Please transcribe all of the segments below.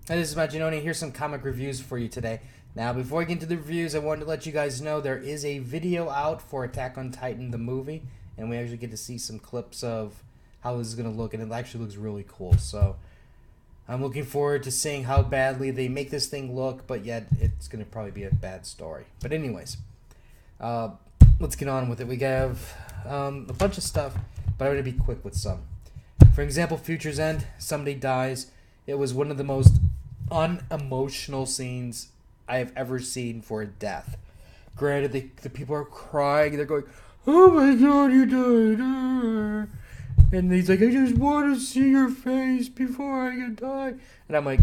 Hey, this is Majin. Here's some comic reviews for you today. Now, before I get into the reviews, I wanted to let you guys know there is a video out for Attack on Titan, the movie, and we actually get to see some clips of how this is going to look, and it actually looks really cool. So, I'm looking forward to seeing how badly they make this thing look, but yet it's going to probably be a bad story. But anyways, uh, let's get on with it. We have a bunch of stuff, but I'm going to be quick with some. For example, Future's End, somebody dies. It was one of the most unemotional scenes I have ever seen for a death. Granted, the people are crying. They're going, "Oh my God, you died!" And he's like, "I just want to see your face before I can die." And I'm like,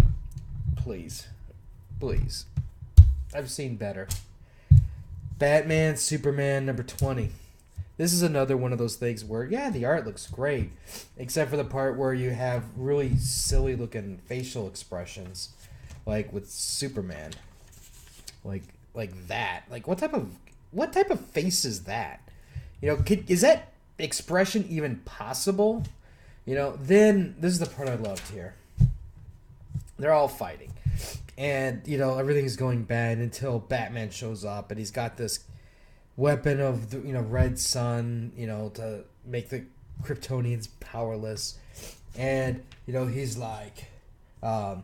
please, please. I've seen better. Batman, Superman, number 20. This is another one of those things where, yeah, the art looks great, except for the part where you have really silly looking facial expressions, like with Superman, like that. Like what type of face is that? Is that expression even possible? Then this is the part I loved here. They're all fighting, and everything's going bad until Batman shows up, and he's got this weapon of the red sun, to make the Kryptonians powerless, and he's like, like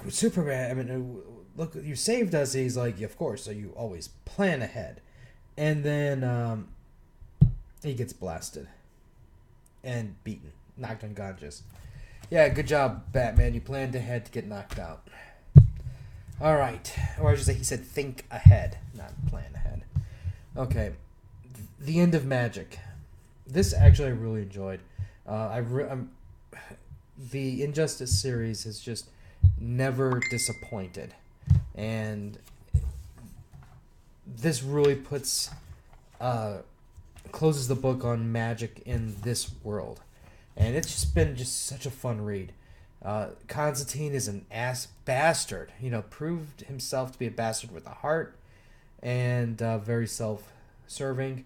with Superman. I mean, look, you saved us. He's like, of course. So you always plan ahead, and then he gets blasted and beaten, knocked unconscious. Yeah, good job, Batman. You planned ahead to get knocked out. All right, or I should say, he said think ahead, not plan ahead. Okay, the end of Magic. This actually I really enjoyed. The Injustice series has just never disappointed, and this really closes the book on magic in this world, and it's just been such a fun read. Constantine is an ass bastard. Proved himself to be a bastard with a heart, and very self-serving.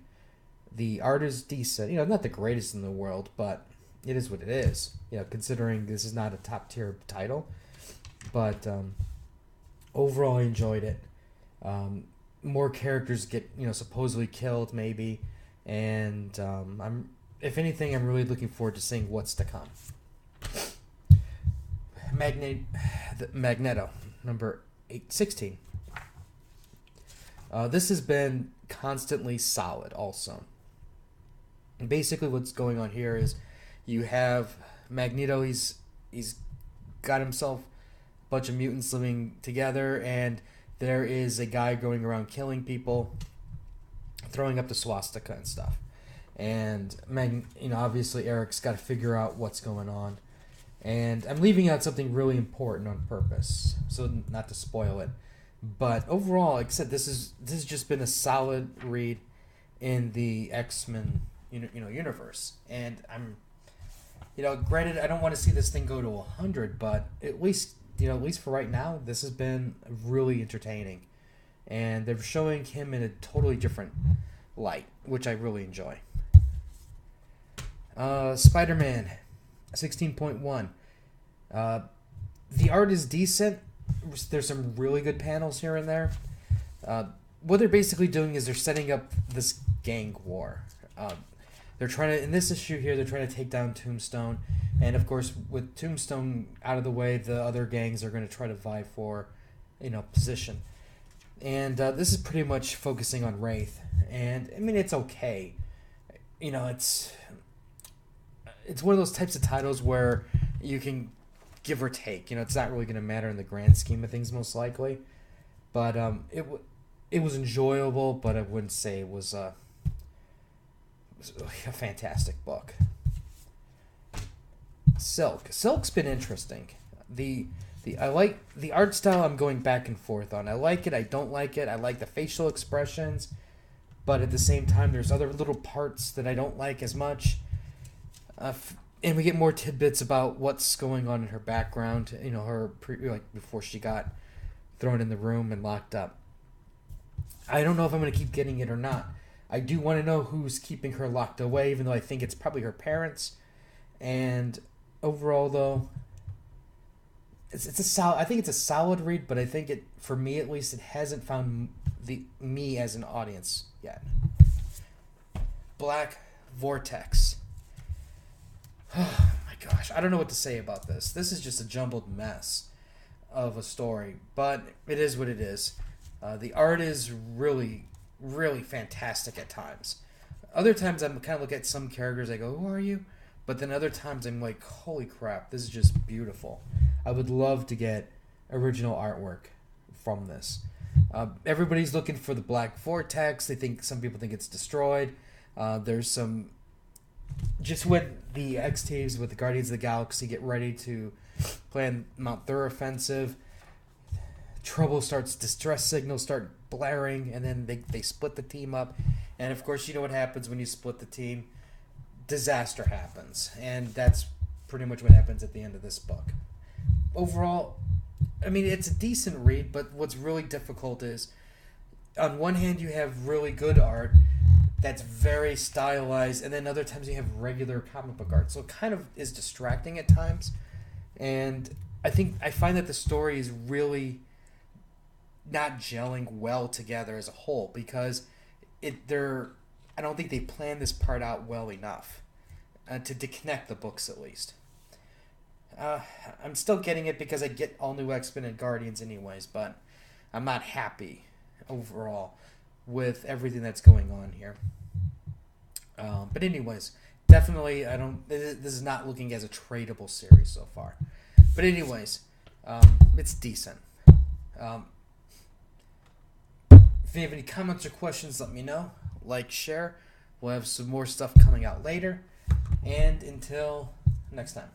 The art is decent. Not the greatest in the world, but it is what it is. Considering this is not a top-tier title, but overall I enjoyed it. More characters get supposedly killed, maybe, and if anything, I'm really looking forward to seeing what's to come. Magneto, number 16. This has been constantly solid also. And basically what's going on here is you have Magneto, he's got himself a bunch of mutants living together, and there is a guy going around killing people, throwing up the swastika and stuff. And obviously Eric's got to figure out what's going on. And I'm leaving out something really important on purpose, so not to spoil it. But overall, like I said, this has just been a solid read in the X-Men universe. And I'm granted, I don't want to see this thing go to 100, but at least for right now, this has been really entertaining. And they're showing him in a totally different light, which I really enjoy. Spider-Man 16.1. The art is decent. There's some really good panels here and there. What they're basically doing is they're setting up this gang war. They're trying to, in this issue here, they're trying to take down Tombstone. And of course, with Tombstone out of the way, the other gangs are going to try to vie for, position. And this is pretty much focusing on Wraith. And, I mean, it's okay. It's one of those types of titles where you can give or take. It's not really going to matter in the grand scheme of things, most likely. But it was enjoyable, but I wouldn't say it was a fantastic book. Silk's been interesting. I like the art style. I'm going back and forth on. I like it. I don't like it. I like the facial expressions, but at the same time, there's other little parts that I don't like as much. And we get more tidbits about what's going on in her background. Her before she got thrown in the room and locked up. I don't know if I'm going to keep getting it or not. I do want to know who's keeping her locked away, even though I think it's probably her parents. And overall, though, it's a solid. I think it's a solid read, but I think it, for me at least, it hasn't found me as an audience yet. Black Vortex. Oh my gosh, I don't know what to say about this. This is just a jumbled mess of a story, but it is what it is. The art is really, really fantastic at times. Other times I'm kind of look at some characters, I go, "Who are you?" But then other times I'm like, "Holy crap, this is just beautiful." I would love to get original artwork from this. Everybody's looking for the Black Vortex. Some people think it's destroyed. There's some, just when the X-Teams with the Guardians of the Galaxy get ready to plan Mount their offensive, distress signals start blaring, and then they split the team up. And of course, you know what happens when you split the team? Disaster happens. And that's pretty much what happens at the end of this book. Overall, I mean, it's a decent read, but what's really difficult is, on one hand, you have really good art that's very stylized, and then other times you have regular comic book art. So it kind of is distracting at times. And I find that the story is really not gelling well together as a whole, because I don't think they planned this part out well enough to connect the books, at least. I'm still getting it because I get all new X-Men and Guardians anyways, but I'm not happy overall with everything that's going on here. But anyways, definitely this is not looking as a tradable series so far. But anyways, it's decent. If you have any comments or questions, let me know. Like, share. We'll have some more stuff coming out later. And until next time.